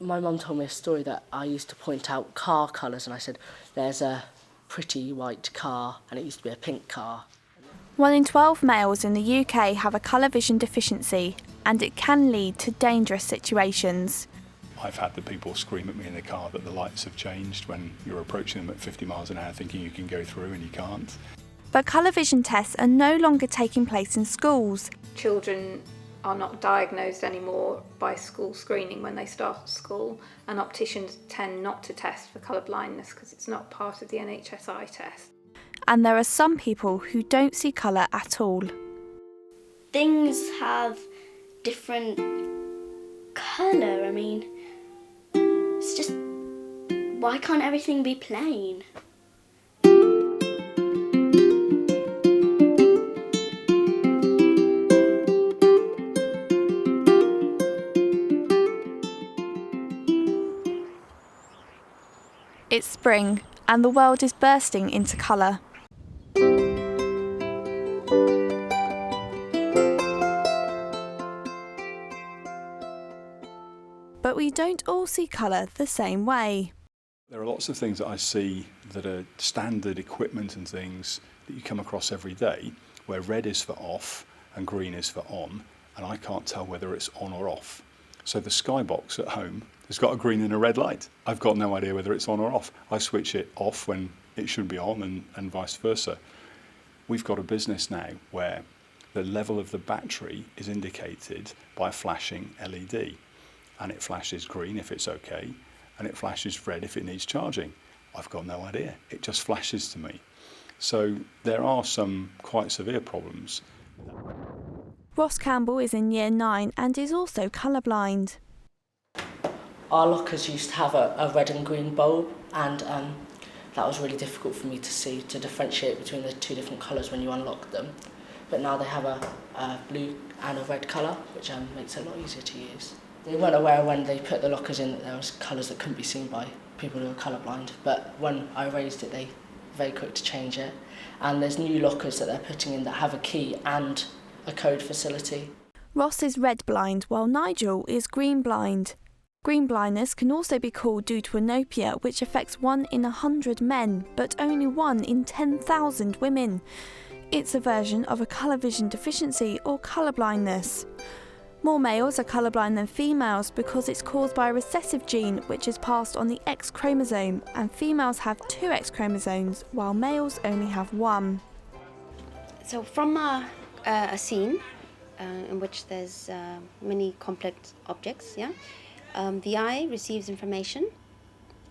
My mum told me a story that I used to point out car colours, and I said, there's a pretty white car, and it used to be a pink car. 1 in 12 males in the UK have a colour vision deficiency, and it can lead to dangerous situations. I've had the people scream at me in the car that the lights have changed when you're approaching them at 50 miles an hour thinking you can go through and you can't. But colour vision tests are no longer taking place in schools. Children are not diagnosed anymore by school screening when they start school, and opticians tend not to test for colour blindness because it's not part of the NHS eye test. And there are some people who don't see colour at all. Things have different colour. I mean, it's just, why can't everything be plain? It's spring, and the world is bursting into colour. But we don't all see colour the same way. There are lots of things that I see that are standard equipment and things that you come across every day, where red is for off and green is for on, and I can't tell whether it's on or off. So the skybox at home has got a green and a red light. I've got no idea whether it's on or off. I switch it off when it should be on and vice versa. We've got a business now where the level of the battery is indicated by a flashing LED, and it flashes green if it's okay, and it flashes red if it needs charging. I've got no idea. It just flashes to me. So there are some quite severe problems. Ross Campbell is in Year 9 and is also colourblind. Our lockers used to have a red and green bulb, and that was really difficult for me to see, to differentiate between the two different colours when you unlock them. But now they have a blue and a red colour, which makes it a lot easier to use. They weren't aware when they put the lockers in that there was colours that couldn't be seen by people who are colourblind, but when I raised it, they were very quick to change it. And there's new lockers that they're putting in that have a key and a code facility. Ross is red blind, while Nigel is green blind. Green blindness can also be called due to anopia, which affects 1 in 100 men, but only 1 in 10,000 women. It's a version of a colour vision deficiency or colour blindness. More males are colourblind than females because it's caused by a recessive gene which is passed on the X chromosome, and females have 2 X chromosomes while males only have 1. So from a scene in which there's many complex objects, the eye receives information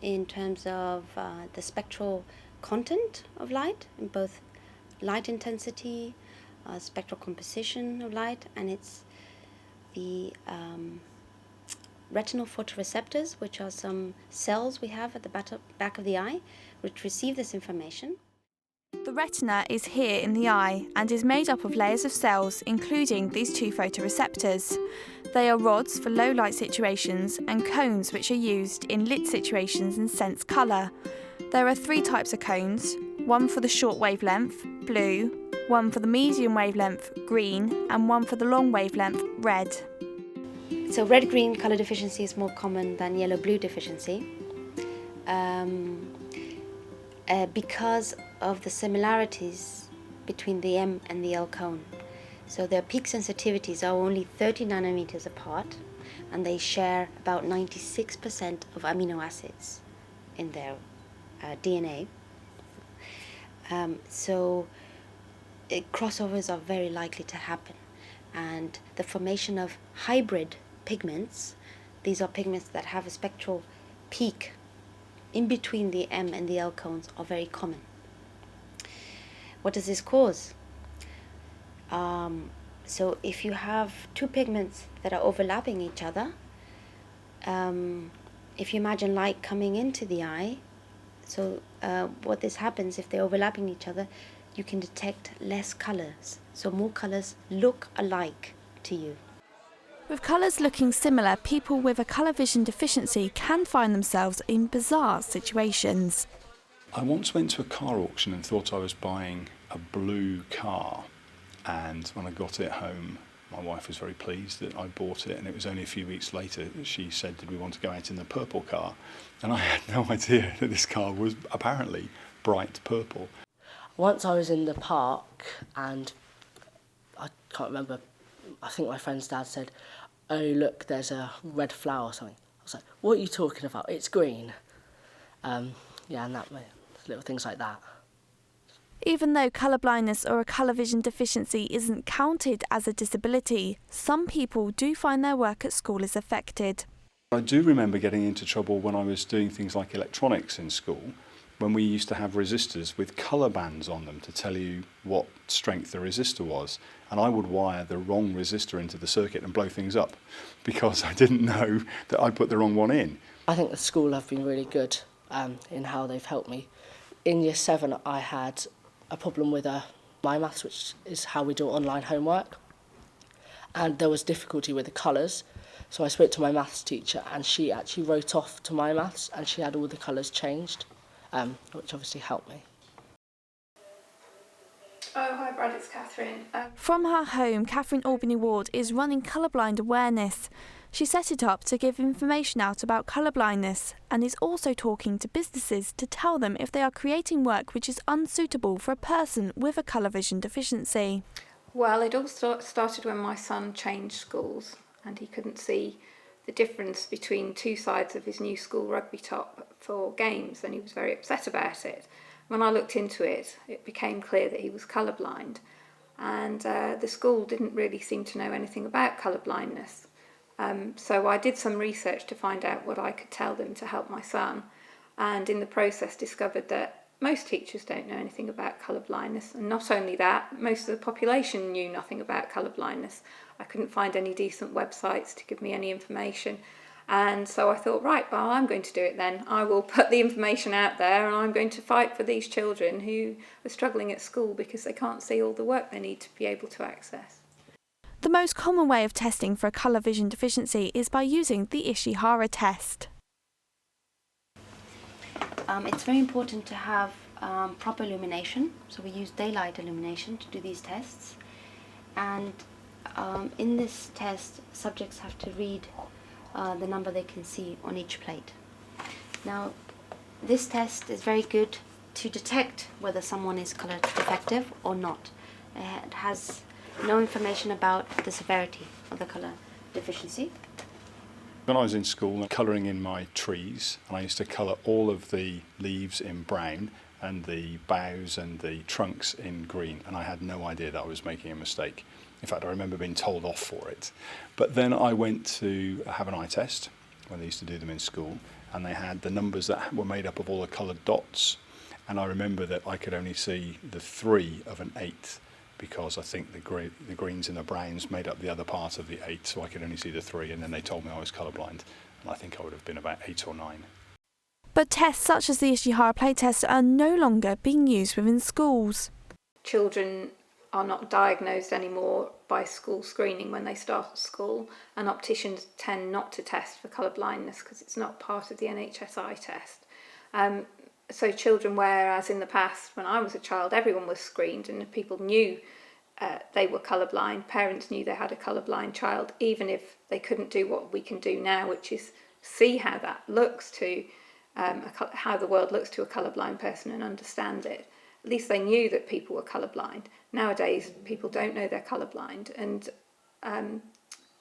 in terms of the spectral content of light, in both light intensity, spectral composition of light, and it's the retinal photoreceptors, which are some cells we have at the back of the eye, which receive this information. The retina is here in the eye and is made up of layers of cells, including these 2 photoreceptors. They are rods for low light situations and cones which are used in lit situations and sense colour. There are 3 types of cones, one for the short wavelength, blue, one for the medium wavelength, green, and one for the long wavelength, red. So red-green colour deficiency is more common than yellow-blue deficiency because of the similarities between the M and the L cone. So their peak sensitivities are only 30 nanometers apart, and they share about 96% of amino acids in their DNA. So crossovers are very likely to happen, and the formation of hybrid pigments, these are pigments that have a spectral peak in between the M and the L cones, are very common. What does this cause? So if you have 2 pigments that are overlapping each other, if you imagine light coming into the eye, so what this happens, if they're overlapping each other, you can detect less colours, so more colours look alike to you. With colours looking similar, people with a colour vision deficiency can find themselves in bizarre situations. I once went to a car auction and thought I was buying a blue car, and when I got it home My wife was very pleased that I bought it, and it was only a few weeks later that she said, did we want to go out in the purple car? And I had no idea that this car was apparently bright purple. Once I was in the park and I can't remember, I think my friend's dad said, oh look, there's a red flower or something. I was like, what are you talking about? It's green. Yeah, and that little things like that. Even though colour blindness or a colour vision deficiency isn't counted as a disability, some people do find their work at school is affected. I do remember getting into trouble when I was doing things like electronics in school, when we used to have resistors with colour bands on them to tell you what strength the resistor was. And I would wire the wrong resistor into the circuit and blow things up because I didn't know that I put the wrong one in. I think the school have been really good in how they've helped me. In Year 7 I had a problem with my maths, which is how we do online homework. And there was difficulty with the colours. So I spoke to my maths teacher and she actually wrote off to my maths and she had all the colours changed, which obviously helped me. Oh, hi Brad, it's Kathryn. From her home, Kathryn Albany-Ward is running colourblind awareness. She set it up to give information out about colourblindness and is also talking to businesses to tell them if they are creating work which is unsuitable for a person with a colour vision deficiency. Well, it all started when my son changed schools and he couldn't see the difference between two sides of his new school rugby top for games, and he was very upset about it. When I looked into it, it became clear that he was colourblind, and the school didn't really seem to know anything about colourblindness. So I did some research to find out what I could tell them to help my son, and in the process discovered that most teachers don't know anything about colourblindness, and not only that, most of the population knew nothing about colourblindness. I couldn't find any decent websites to give me any information, and so I thought, right, well, I'm going to do it then. I will put the information out there and I'm going to fight for these children who are struggling at school because they can't see all the work they need to be able to access. The most common way of testing for a colour vision deficiency is by using the Ishihara test. It's very important to have proper illumination, so we use daylight illumination to do these tests. And in this test, subjects have to read the number they can see on each plate. Now, this test is very good to detect whether someone is colour defective or not. It has no information about the severity of the colour deficiency. When I was in school, colouring in my trees, and I used to colour all of the leaves in brown and the boughs and the trunks in green, and I had no idea that I was making a mistake. In fact, I remember being told off for it. But then I went to have an eye test when they used to do them in school, and they had the numbers that were made up of all the coloured dots, and I remember that I could only see the 3 of an 8 because I think the greens and the browns made up the other part of the 8, so I could only see the 3, and then they told me I was colourblind, and I think I would have been about 8 or 9. But tests such as the Ishihara plate test are no longer being used within schools. Children are not diagnosed anymore by school screening when they start school, and opticians tend not to test for colour blindness because it's not part of the NHS eye test. So children, whereas in the past when I was a child everyone was screened and people knew they were colourblind, parents knew they had a colourblind child, even if they couldn't do what we can do now, which is see how that looks to how the world looks to a colourblind person and understand it. At least they knew that people were colourblind. Nowadays, people don't know they're colourblind, and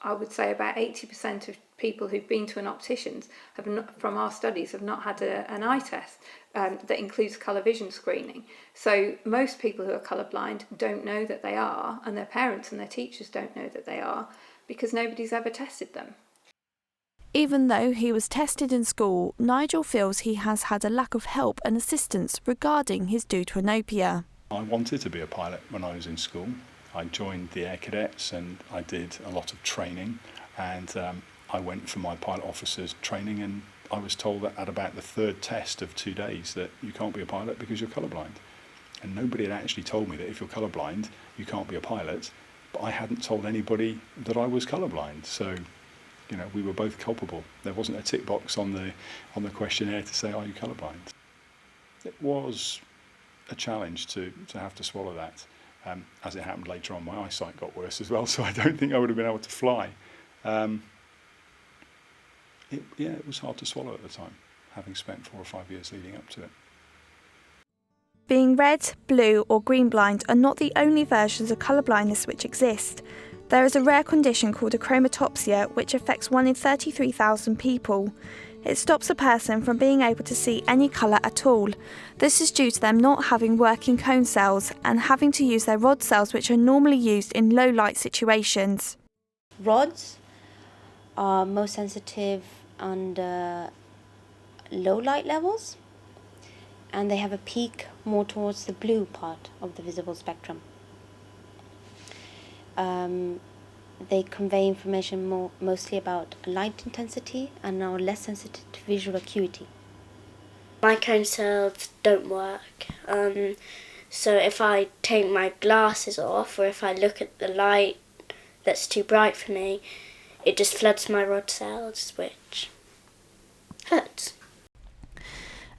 I would say about 80% of people who've been to an optician's have not, from our studies, have not had an eye test that includes colour vision screening. So most people who are colourblind don't know that they are, and their parents and their teachers don't know that they are, because nobody's ever tested them. Even though he was tested in school, Nigel feels he has had a lack of help and assistance regarding his deuteranopia. I wanted to be a pilot when I was in school. I joined the Air Cadets and I did a lot of training, and I went for my pilot officer's training, and I was told that at about the 3rd test of 2 days that you can't be a pilot because you're colourblind. And nobody had actually told me that if you're colourblind you can't be a pilot, but I hadn't told anybody that I was colourblind. So, you know, we were both culpable. There wasn't a tick box on the questionnaire to say, are you colourblind? It was a challenge to have to swallow that. As it happened later on, my eyesight got worse as well, so I don't think I would have been able to fly. It was hard to swallow at the time, having spent 4 or 5 years leading up to it. Being red, blue or green blind are not the only versions of colour blindness which exist. There is a rare condition called achromatopsia which affects 1 in 33,000 people. It stops a person from being able to see any colour at all. This is due to them not having working cone cells and having to use their rod cells which are normally used in low light situations. Rods are most sensitive under low light levels, and they have a peak more towards the blue part of the visible spectrum. They convey information mostly about light intensity and are less sensitive to visual acuity. My cone cells don't work, so if I take my glasses off or if I look at the light that's too bright for me, it just floods my rod cells, which hurts.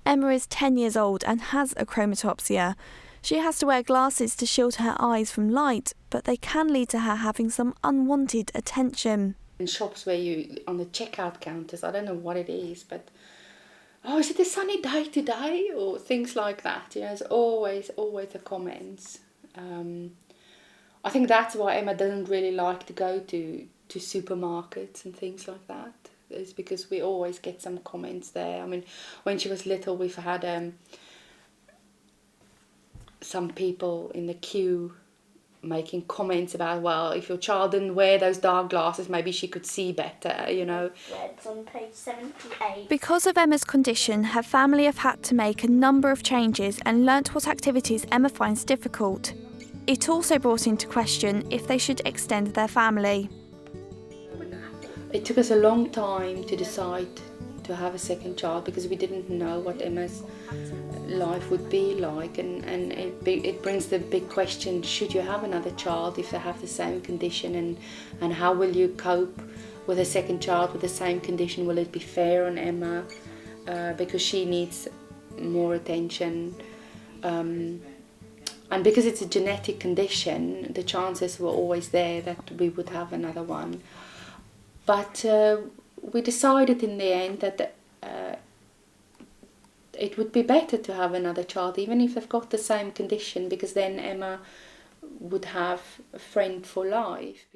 Emma is 10 years old and has achromatopsia. She has to wear glasses to shield her eyes from light, but they can lead to her having some unwanted attention. In shops where you, on the checkout counters, I don't know what it is, but, oh, is it a sunny day today? Or things like that, you know, there's always the comments. I think that's why Emma doesn't really like to go to supermarkets and things like that. It's because we always get some comments there. I mean, when she was little, we've had some people in the queue making comments about, well, if your child didn't wear those dark glasses, maybe she could see better, you know. It's on page 78. Because of Emma's condition, her family have had to make a number of changes and learnt what activities Emma finds difficult. It also brought into question if they should extend their family. It took us a long time to decide to have a second child because we didn't know what Emma's life would be like, and it brings the big question, should you have another child if they have the same condition, and how will you cope with a second child with the same condition? Will it be fair on Emma because she needs more attention, and because it's a genetic condition, the chances were always there that we would have another one. But we decided in the end that it would be better to have another child, even if they've got the same condition, because then Emma would have a friend for life.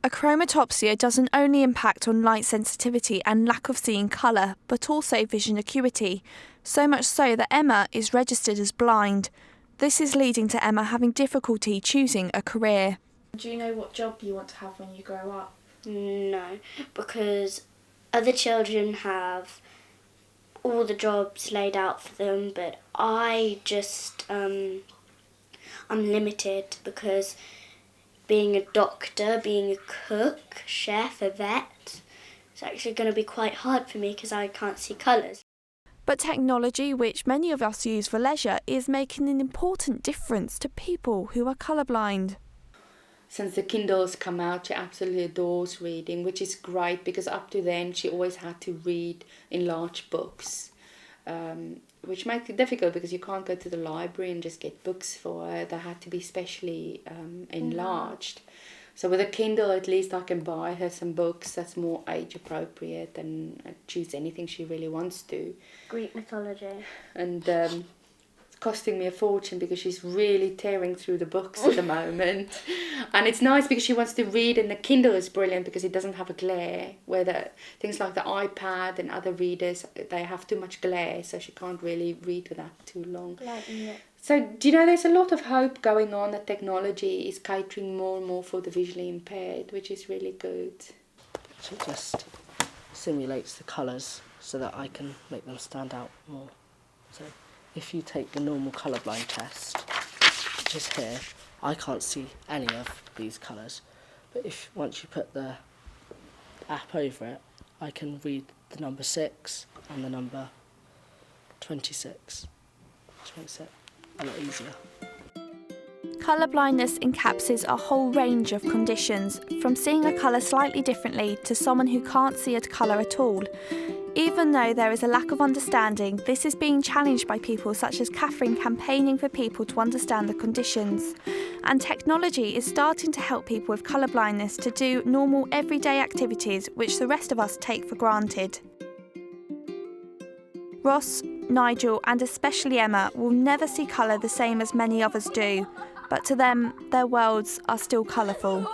Achromatopsia doesn't only impact on light sensitivity and lack of seeing colour, but also vision acuity, so much so that Emma is registered as blind. This is leading to Emma having difficulty choosing a career. Do you know what job you want to have when you grow up? No, because other children have all the jobs laid out for them, but I just, I'm limited because being a doctor, being a cook, chef, a vet, it's actually going to be quite hard for me because I can't see colours. But technology, which many of us use for leisure, is making an important difference to people who are colourblind. Since the Kindle's come out, she absolutely adores reading, which is great because up to then she always had to read in large books, which makes it difficult because you can't go to the library and just get books for her. They had to be specially enlarged. So with a Kindle, at least I can buy her some books that's more age appropriate and choose anything she really wants to. Greek mythology. And it's costing me a fortune because she's really tearing through the books at the moment. And it's nice because she wants to read, and the Kindle is brilliant because it doesn't have a glare, where the things like the iPad and other readers, they have too much glare, so she can't really read with that too long. So, do you know, there's a lot of hope going on that technology is catering more and more for the visually impaired, which is really good. So it just simulates the colours so that I can make them stand out more. So if you take the normal colourblind test, which is here, I can't see any of these colours. But if once you put the app over it, I can read the number 6 and the number 26, which makes it a lot easier. Colour blindness encompasses a whole range of conditions, from seeing a colour slightly differently to someone who can't see a colour at all. Even though there is a lack of understanding, this is being challenged by people such as Kathryn campaigning for people to understand the conditions. And technology is starting to help people with colour blindness to do normal everyday activities which the rest of us take for granted. Ross, Nigel and especially Emma will never see colour the same as many others do, but to them, their worlds are still colourful.